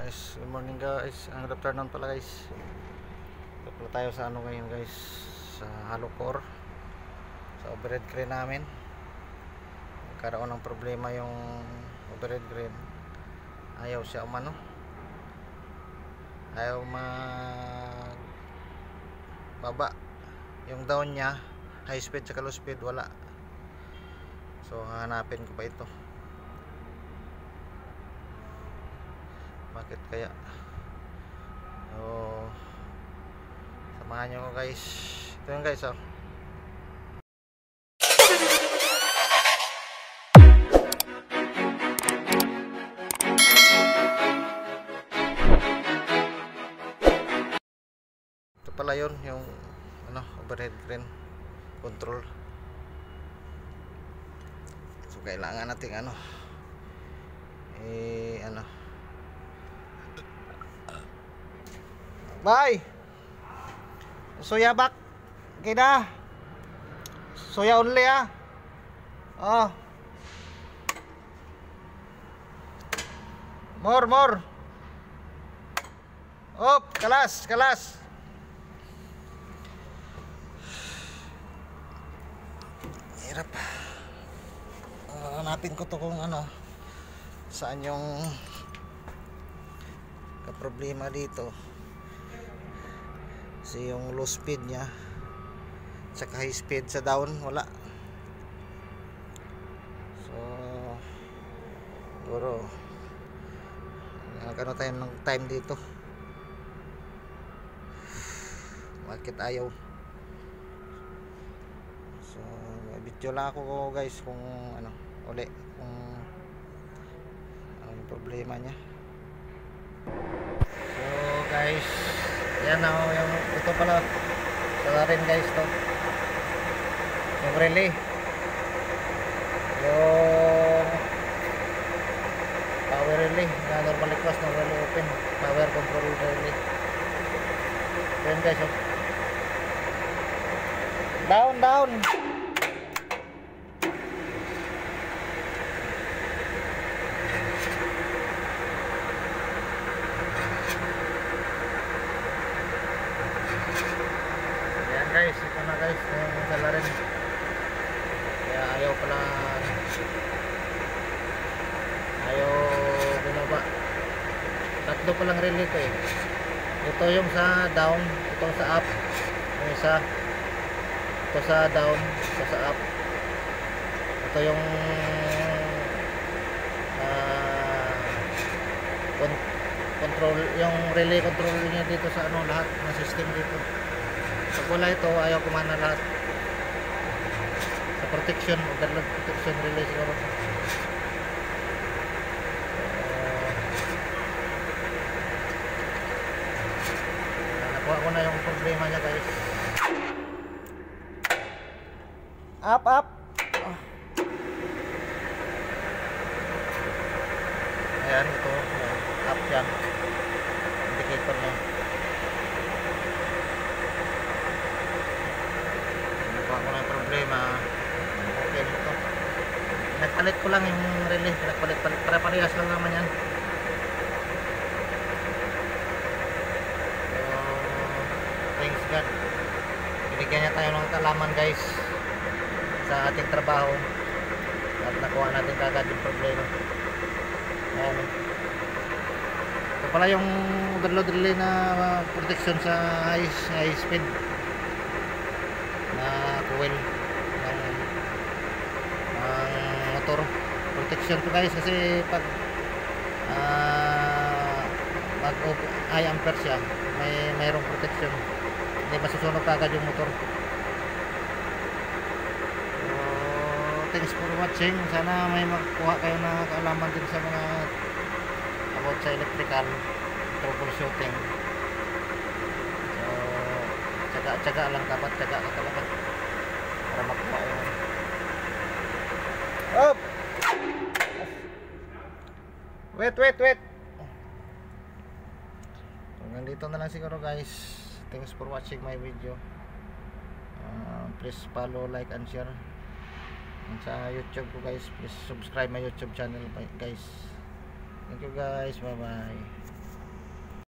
Guys, good morning guys. Good afternoon pala guys. Ito pala tayo sa ano ngayon guys, sa hollow core, sa overhead crane namin. Nagkaroon ng problema yung overhead crane. Ayaw siya umano, ayaw baba. Yung down niya, high speed sa low speed wala. So hanapin ko pa ito, bakit kaya? So samahan nyo ko guys. Ito yung guys, oh. Ito pala yun, yung ano, overhead crane control. So kailangan natin ano, bye. Soya bak. Kida. Soya only ah. Oh. More. Op, kalas. Hirap. Hanapin ko to kung ano, saan yung problema dito. Kasi yung low speed nya saka high speed sa down wala. So siguro nagkano tayo ng time dito, bakit ayaw. So video lang ako guys kung ano uli, kung ano problema nya. So guys, yan ako yung ito pala sa rin guys, to yung relay, yung power relay na normally close, normally open, power control relay. Yan guys, oh. Down guys, ito na guys yung sala rin, kaya ayaw pala, ayaw bumaba. Tatlo palang relay ko eh. Ito yung sa down, ito sa up, yung isa ito sa down, ito sa up. Ito yung control, yung relay control niya dito sa ano, lahat ng system dito. Pag wala ito, ayaw kumana lahat. Sa protection, overload protection relay siguro. Nakuha ko na yung problema niya guys. Up ayan, ito up yan, indicator niya. Nakuha ko na yung problema. Okay ito, nagpalit ko lang yung relay, nagpalit para parehas lang naman yan. So thanks God, binigyan niya tayo ng kalaman guys sa ating trabaho at nakuha natin kagad yung problema. Ayan. Ito pala yung overload relay na protection sa high speed na coil ng motor. Protection to guys, kasi pag mag high ampere siya, mayroong protection, hindi masusunog kagad yung motor. Thanks for watching. Sana may makuha kayo na kaalaman din sa mga about sa electrical troubleshooting. So tsaga lang, dapat tsaga ka talaga para makuha yun. Oh! Wait. So, nandito na lang siguro guys. Thanks for watching my video. Please follow, like and share. Sa YouTube ko guys, please subscribe my YouTube channel guys. Thank you guys, bye bye.